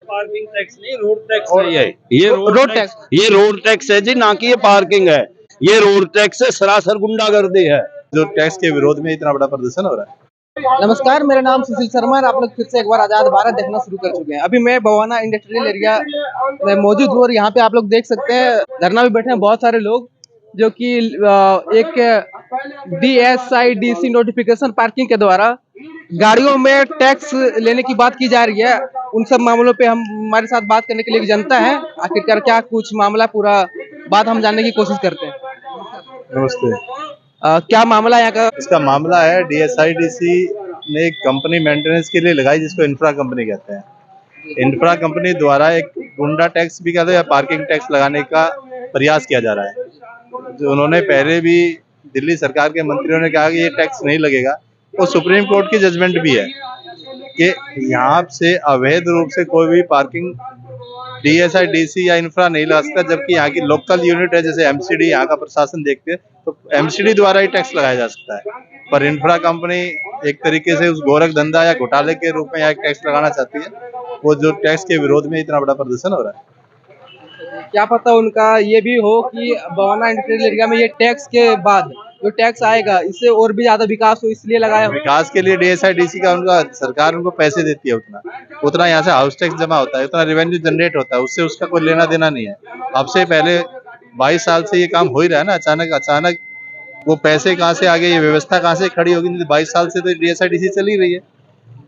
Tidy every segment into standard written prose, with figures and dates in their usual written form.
Parking tax नहीं, road tax है ये रोड टैक्स, टैक्स। ये रोड टैक्स है जी, ना कि ये पार्किंग है। ये रोड टैक्स है, सरासर गुंडागर्दी है। जो टैक्स के विरोध में इतना बड़ा प्रदर्शन हो रहा है। नमस्कार, मेरा नाम सुशील शर्मा और आप लोग फिर से एक बार आजाद भारत देखना शुरू कर चुके हैं। अभी मैं बवाना इंडस्ट्रियल एरिया में मौजूद हूँ और यहाँ पे आप लोग देख सकते हैं धरना भी बैठे हैं बहुत सारे लोग, जो कि एक DSIDC नोटिफिकेशन पार्किंग के द्वारा गाड़ियों में टैक्स लेने की बात की जा रही है। उन सब मामलों पे हम हमारे साथ बात करने के लिए एक जनता है, आखिरकार क्या कुछ मामला, पूरा बात हम जानने की कोशिश करते हैं। नमस्ते। क्या मामला यहाँ का? इसका मामला है DSIDC ने एक कंपनी मेंटेनेंस के लिए लगाई जिसको इंफ्रा कंपनी कहते हैं। इंफ्रा कंपनी द्वारा एक गुंडा टैक्स भी कहते हैं या पार्किंग टैक्स लगाने का प्रयास किया जा रहा है। जो उन्होंने पहले भी दिल्ली सरकार के मंत्रियों ने कहा कि ये टैक्स नहीं लगेगा, वो सुप्रीम कोर्ट की जजमेंट भी है कि यहाँ से अवैध रूप से कोई भी पार्किंग DSIDC या इंफ्रा नहीं लगा सकता, जबकि यहाँ की लोकल यूनिट है जैसे MCD, यहाँ का प्रशासन देखते हैं तो MCD द्वारा ही टैक्स लगाया जा सकता है। पर इंफ्रा कंपनी एक तरीके से उस गोरख धंधा या घोटाले के रूप में यहाँ एक टैक्स लगाना चाहती है। वो जो टैक्स के विरोध में इतना बड़ा प्रदर्शन हो रहा है। क्या पता उनका ये भी हो कि बवाना इंडस्ट्रियल एरिया में ये टैक्स के बाद जो टैक्स आएगा इससे और भी ज्यादा विकास हो, इसलिए लगाया हो। विकास के लिए DSIDC का उनका सरकार उनको पैसे देती है, उतना यहाँ से हाउस टैक्स जमा होता है, उतना रेवेन्यू जनरेट होता है, उससे उसका कोई लेना देना नहीं है। अब से पहले 22 साल से ये काम हो ही रहा है ना। अचानक वो पैसे कहाँ से आ गए, ये व्यवस्था कहाँ से खड़ी होगी? 22 साल से तो DSIDC चल ही रही है,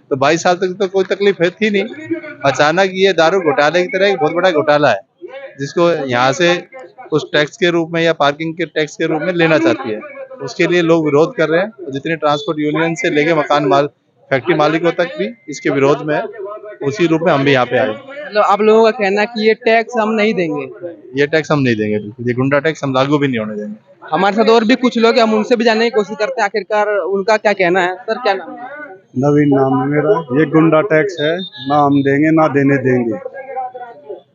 तो 22 साल तक तो कोई तकलीफ है थी नहीं। अचानक ये दारू घोटाले की तरह एक बहुत बड़ा घोटाला है जिसको यहाँ से उस टैक्स के रूप में या पार्किंग के टैक्स के रूप में लेना चाहती है। उसके लिए लोग विरोध कर रहे हैं। जितने ट्रांसपोर्ट यूनियन से लेके फैक्ट्री मालिकों तक भी इसके विरोध में है। उसी रूप में हम भी यहाँ पे आए। मतलब आप लोगों का कहना है कि ये टैक्स हम नहीं देंगे? ये टैक्स हम नहीं देंगे, बिल्कुल। ये गुंडा टैक्स हम लागू भी नहीं होने देंगे। हमारे साथ और भी कुछ लोग हैं, हम उनसे भी जानने की कोशिश करते हैं आखिरकार उनका क्या कहना है। सर, क्या नाम है? नवीन नाम है मेरा। ये गुंडा टैक्स है, ना हम देंगे ना देने देंगे,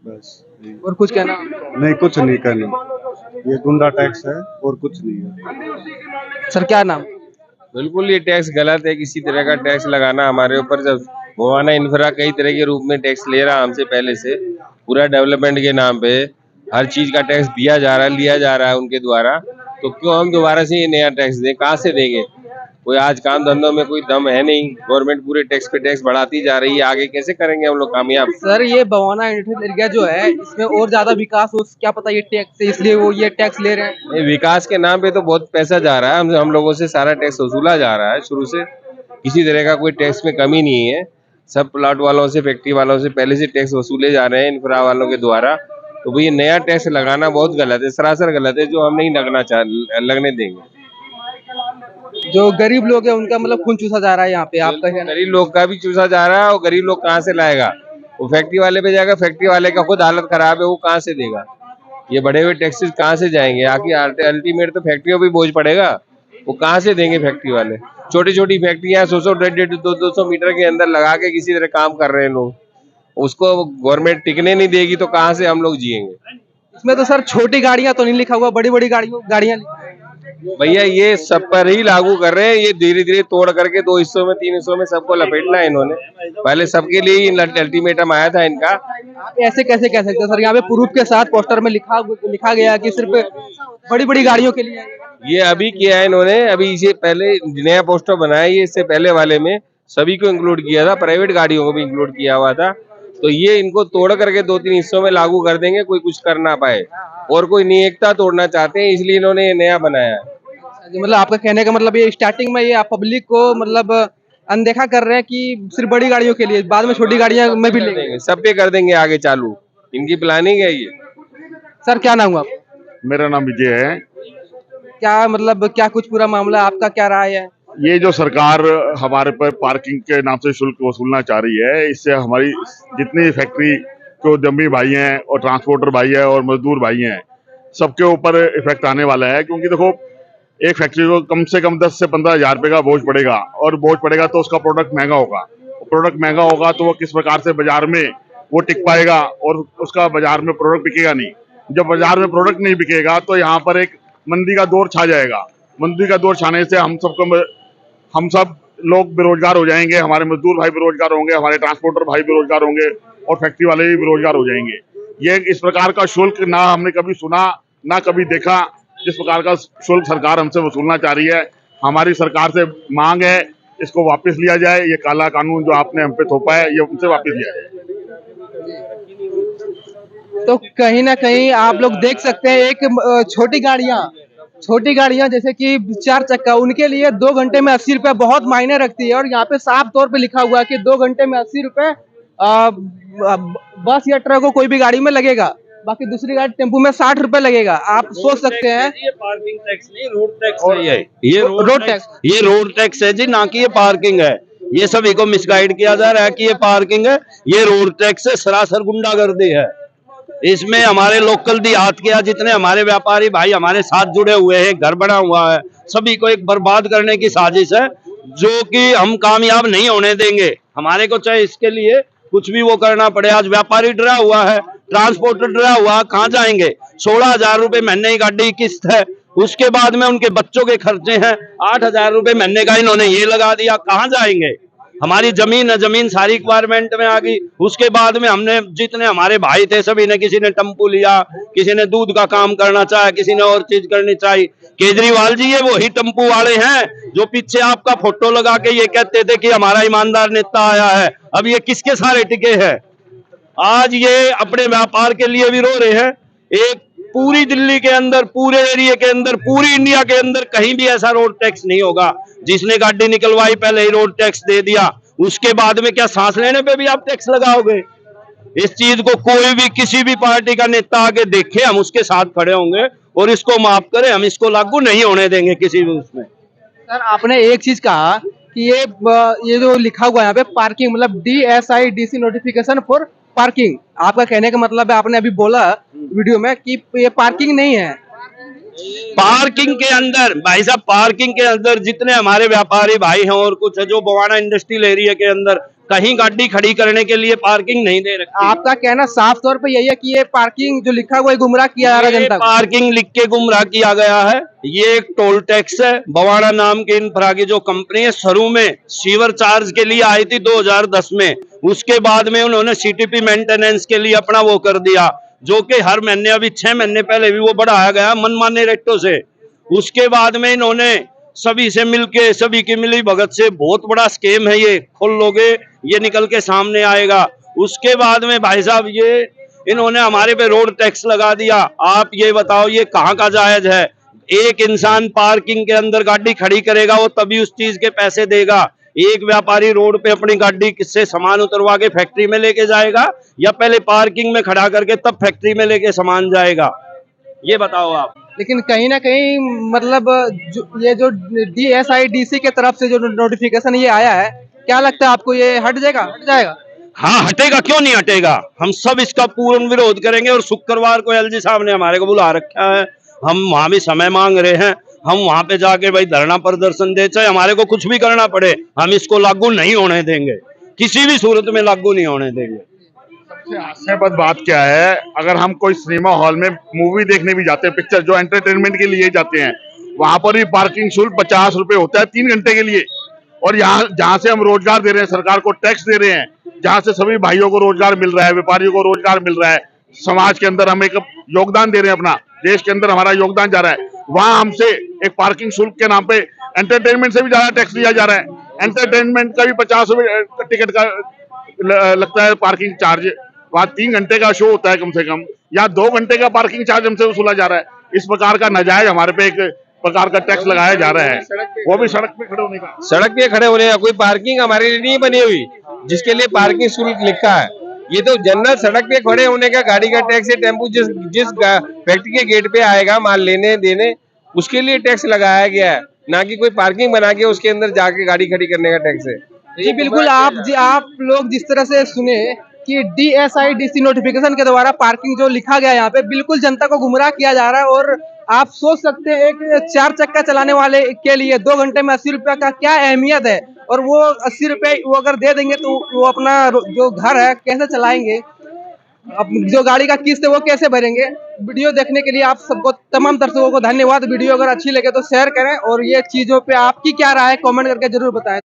बस। और कुछ कहना? नहीं, कुछ नहीं कहना। ये गुंडा टैक्स है और कुछ नहीं है। सर, क्या नाम? बिल्कुल ये टैक्स गलत है। किसी तरह का टैक्स लगाना हमारे ऊपर, जब बवाना इंफ्रा कई तरह के रूप में टैक्स ले रहा हमसे पहले से, पूरा डेवलपमेंट के नाम पे हर चीज का टैक्स दिया जा रहा है, लिया जा रहा है उनके द्वारा, तो क्यों हम दोबारा से ये नया टैक्स दें? कहाँ से देंगे? कोई आज काम धंधों में कोई दम है नहीं, गवर्नमेंट पूरे टैक्स पे टैक्स बढ़ाती जा रही है, आगे कैसे करेंगे हम लोग कामयाब? सर, ये बवाना इंडस्ट्रियल एरिया जो है इसमें और ज्यादा विकास हो, क्या पता ये टैक्स से, इसलिए वो ये टैक्स ले रहे हैं। विकास के नाम पे तो बहुत पैसा जा रहा है, हम लोगों से सारा टैक्स वसूला जा रहा है। शुरू से किसी तरह का कोई टैक्स में कमी नहीं है। सब प्लॉट वालों से, फैक्ट्री वालों से पहले से टैक्स वसूले जा रहे हैं इंफ्रा वालों के द्वारा। तो भाई ये नया टैक्स लगाना बहुत गलत है, सरासर गलत है, जो हम नहीं लगने देंगे। जो गरीब लोग हैं उनका मतलब खून चूसा जा रहा है यहाँ पे, आपका कहना? गरीब लोग का भी चूसा जा रहा है, और गरीब लोग कहाँ से लाएगा? वो फैक्ट्री वाले पे जाएगा, फैक्ट्री वाले का खुद हालत खराब है, वो कहाँ से देगा? ये बढ़े हुए टैक्सेस कहाँ से जाएंगे? आखिर अल्टीमेट तो फैक्ट्रियों पे बोझ पड़ेगा, वो कहाँ से देंगे फैक्ट्री वाले? छोटी छोटी फैक्ट्रियां 100-100, 150, 200 मीटर के अंदर लगा के किसी तरह काम कर रहे हैं लोग, उसको गवर्नमेंट टिकने नहीं देगी तो कहाँ से हम लोग जिएंगे? इसमें तो सर छोटी गाड़ियां तो नहीं लिखा हुआ, बड़ी बड़ी गाड़ियां भैया ये सब पर ही लागू कर रहे हैं। ये धीरे धीरे तोड़ करके 2 हिस्सों में, 3 हिस्सों में सबको लपेटना है इन्होंने। पहले सबके लिए ही अल्टीमेटम आया था इनका। आप ऐसे कैसे कह सकते हैं सर? यहाँ पे प्रूफ के साथ पोस्टर में लिखा गया कि सिर्फ बड़ी बड़ी गाड़ियों के लिए। ये अभी किया है इन्होंने, अभी इसे पहले नया पोस्टर बनाया, ये इससे पहले वाले में सभी को इंक्लूड किया था, प्राइवेट गाड़ियों को भी इंक्लूड किया हुआ था। तो ये इनको तोड़ करके 2-3 हिस्सों में लागू कर देंगे, कोई कुछ कर ना पाए। और कोई नहीं, एकता तोड़ना चाहते हैं, इसलिए इन्होंने ये नया बनाया है। मतलब आपका कहने का मतलब ये स्टार्टिंग में ये आप पब्लिक को मतलब अनदेखा कर रहे हैं कि सिर्फ बड़ी गाड़ियों के लिए, बाद में छोटी गाड़ियां में भी लेंगे, सब पे कर देंगे आगे चालू। इनकी प्लानिंग है ये। सर, क्या नाम हुआ? मेरा नाम विजय है। क्या मतलब क्या कुछ पूरा मामला आपका क्या राय है? ये जो सरकार हमारे पर पार्किंग के नाम से शुल्क वसूलना चाह रही है, इससे हमारी जितनी फैक्ट्री के उद्यमी भाई हैं और ट्रांसपोर्टर भाई है और मजदूर भाई हैं, सबके ऊपर इफेक्ट आने वाला है। क्योंकि देखो, एक फैक्ट्री को कम से कम 10 से 15 हजार रुपए का बोझ पड़ेगा, और बोझ पड़ेगा तो उसका प्रोडक्ट महंगा होगा। प्रोडक्ट महंगा होगा तो वो किस प्रकार से बाजार में वो टिक पाएगा, और उसका बाजार में प्रोडक्ट बिकेगा नहीं। जब बाजार में प्रोडक्ट नहीं बिकेगा तो यहाँ पर एक मंदी का दौर छा जाएगा। मंदी का दौर छाने से हम सब लोग बेरोजगार हो जाएंगे, हमारे मजदूर भाई बेरोजगार होंगे, हमारे ट्रांसपोर्टर भाई बेरोजगार होंगे, और फैक्ट्री वाले भी बेरोजगार हो जाएंगे। ये इस प्रकार का शुल्क ना हमने कभी सुना, ना कभी देखा। जिस प्रकार का शुल्क सरकार हमसे वसूलना चाह रही है, हमारी सरकार से मांग है इसको वापस लिया जाए। ये काला कानून जो आपने हम पे थोपा है, ये उनसे वापस लिया जाए। तो कहीं ना कहीं आप लोग देख सकते हैं एक छोटी गाड़ियां जैसे कि 4 चक्का, उनके लिए 2 घंटे में 80 रुपए बहुत मायने रखती है। और यहाँ पे साफ तौर पे लिखा हुआ है कि 2 घंटे में 80 रुपए बस या ट्रक को कोई भी गाड़ी में लगेगा, बाकी दूसरी गाड़ी टेम्पो में 60 रुपए लगेगा। आप सोच सकते हैं। ये पार्किंग टैक्स नहीं, रोड टैक्स है। ये रोड टैक्स है जी, ना कि ये पार्किंग है। ये सभी को मिसगाइड किया जा रहा है कि ये पार्किंग है, ये रोड टैक्स है। सरासर गुंडागर्दी है। इसमें हमारे लोकल देहात के जितने हमारे व्यापारी भाई हमारे साथ जुड़े हुए हैं, घर बना हुआ है, सभी को एक बर्बाद करने की साजिश है, जो कि हम कामयाब नहीं होने देंगे। हमारे को चाहे इसके लिए कुछ भी वो करना पड़े। आज व्यापारी डरा हुआ है, ट्रांसपोर्टर डरा हुआ, कहाँ जाएंगे? 16,000 रुपए महीने की गाड़ी की किस्त है, उसके बाद में उनके बच्चों के खर्चे हैं। 8,000 रुपए महीने का इन्होंने ये लगा दिया, कहाँ जाएंगे? हमारी जमीन सारी रिक्वायरमेंट में आ गई। उसके बाद में हमने जितने हमारे भाई थे सभी ने, किसी ने टेम्पू लिया, किसी ने दूध का काम करना चाहे, किसी ने और चीज करनी चाहिए। केजरीवाल जी ये वही टेम्पू वाले हैं जो पीछे आपका फोटो लगा के ये कहते थे कि हमारा ईमानदार नेता आया है। अब ये किसके सहारे टिके हैं? आज ये अपने व्यापार के लिए भी रो रहे हैं। एक पूरी दिल्ली के अंदर, पूरे एरिया के अंदर, पूरी इंडिया के अंदर कहीं भी ऐसा रोड टैक्स नहीं होगा। जिसने गाड़ी निकलवाई पहले ही रोड टैक्स दे दिया, उसके बाद में क्या सांस लेने पे भी आप टैक्स लगाओगे? इस चीज को कोई भी किसी भी पार्टी का नेता आगे देखे, हम उसके साथ खड़े होंगे और इसको माफ करें, हम इसको लागू नहीं होने देंगे किसी भी उसमें। सर, आपने एक चीज कहा कि ये जो लिखा हुआ है यहाँ पे पार्किंग, मतलब DSIDC नोटिफिकेशन फॉर पार्किंग, आपका कहने का मतलब है, आपने अभी बोला वीडियो में कि ये पार्किंग नहीं है। पार्किंग के अंदर भाई साहब, पार्किंग के अंदर जितने हमारे व्यापारी भाई हैं और कुछ है जो बवाना इंडस्ट्रियल एरिया के अंदर कहीं गाड़ी खड़ी करने के लिए पार्किंग नहीं दे रखी। आपका कहना साफ तौर पे यही है कि ये पार्किंग जो लिखा हुआ है गुमराह किया जा रहा है जनता को। पार्किंग लिख के गुमराह किया गया है। ये एक टोल टैक्स है। बवाना नाम की इंफ्रा की जो कंपनी है, शुरू में सीवर चार्ज के लिए आई थी 2010 में, उसके बाद में उन्होंने CTP मेंटेनेंस के लिए अपना वो कर दिया, जो कि हर महीने, अभी 6 महीने पहले भी वो बढ़ाया गया मनमाने रेटों से। उसके बाद में इन्होंने सभी से मिलके, सभी की मिली भगत से, बहुत बड़ा स्कीम है ये, खोल लोगे ये निकल के सामने आएगा। उसके बाद में भाई साहब ये इन्होंने हमारे पे रोड टैक्स लगा दिया। आप ये बताओ ये कहाँ का जायज है? एक इंसान पार्किंग के अंदर गाड़ी खड़ी करेगा, वो तभी उस चीज के पैसे देगा। एक व्यापारी रोड पे अपनी गाड़ी किससे सामान उतरवा के फैक्ट्री में लेके जाएगा, या पहले पार्किंग में खड़ा करके तब फैक्ट्री में लेके सामान जाएगा? ये बताओ आप। लेकिन कहीं ना कहीं मतलब ये जो DSIDC के तरफ से जो नोटिफिकेशन ये आया है, क्या लगता है आपको ये हट जाएगा? हाँ हटेगा, क्यों नहीं हटेगा। हम सब इसका पूर्ण विरोध करेंगे और शुक्रवार को LG साहब ने हमारे को बुला रखा है। हम वहां भी समय मांग रहे हैं, हम वहां पे जाके भाई धरना प्रदर्शन दे, चाहे हमारे को कुछ भी करना पड़े, हम इसको लागू नहीं होने देंगे, किसी भी सूरत में लागू नहीं होने देंगे। सबसे हास्यास्पद बात क्या है, अगर हम कोई सिनेमा हॉल में मूवी देखने भी जाते हैं, पिक्चर जो एंटरटेनमेंट के लिए जाते हैं, वहां पर भी पार्किंग शुल्क 50 रुपए होता है 3 घंटे के लिए। और यहाँ जहाँ से हम रोजगार दे रहे हैं, सरकार को टैक्स दे रहे हैं, जहाँ से सभी भाइयों को रोजगार मिल रहा है, व्यापारियों को रोजगार मिल रहा है, समाज के अंदर हम एक योगदान दे रहे हैं, अपना देश के अंदर हमारा योगदान जा रहा है, वहां हमसे एक पार्किंग शुल्क के नाम पे एंटरटेनमेंट से भी ज्यादा टैक्स लिया जा रहा है। एंटरटेनमेंट का भी 50 रुपए टिकट का लगता है पार्किंग चार्ज। वहाँ 3 घंटे का शो होता है कम से कम, या 2 घंटे का पार्किंग चार्ज हमसे वसूला जा रहा है। इस प्रकार का नाजायज हमारे पे एक प्रकार का टैक्स लगाया जा रहा है, वो भी सड़क पे खड़े होने का। सड़क पे खड़े होने का कोई पार्किंग हमारे लिए नहीं बनी हुई जिसके लिए पार्किंग शुल्क लिखा है। ये तो जनरल सड़क पे खड़े होने का गाड़ी का टैक्स है। टेम्पू जिस फैक्ट्री के गेट पे आएगा माल लेने देने, उसके लिए टैक्स लगाया गया है, ना कि कोई पार्किंग बना के उसके अंदर जाके गाड़ी खड़ी करने का टैक्स है। जी बिल्कुल, आप लोग जिस तरह से सुने कि DSIDC नोटिफिकेशन के द्वारा पार्किंग जो लिखा गया यहाँ पे, बिल्कुल जनता को गुमराह किया जा रहा है। और आप सोच सकते हैं एक 4 चक्का चलाने वाले के लिए 2 घंटे में 80 रुपया का क्या अहमियत है। और वो 80 रुपये वो अगर दे देंगे तो वो अपना जो घर है कैसे चलाएंगे, अब जो गाड़ी का किस्त है वो कैसे भरेंगे। वीडियो देखने के लिए आप सबको, तमाम दर्शकों को धन्यवाद। वीडियो अगर अच्छी लगे तो शेयर करें, और ये चीजों पे आपकी क्या राय है कमेंट करके जरूर बताएं।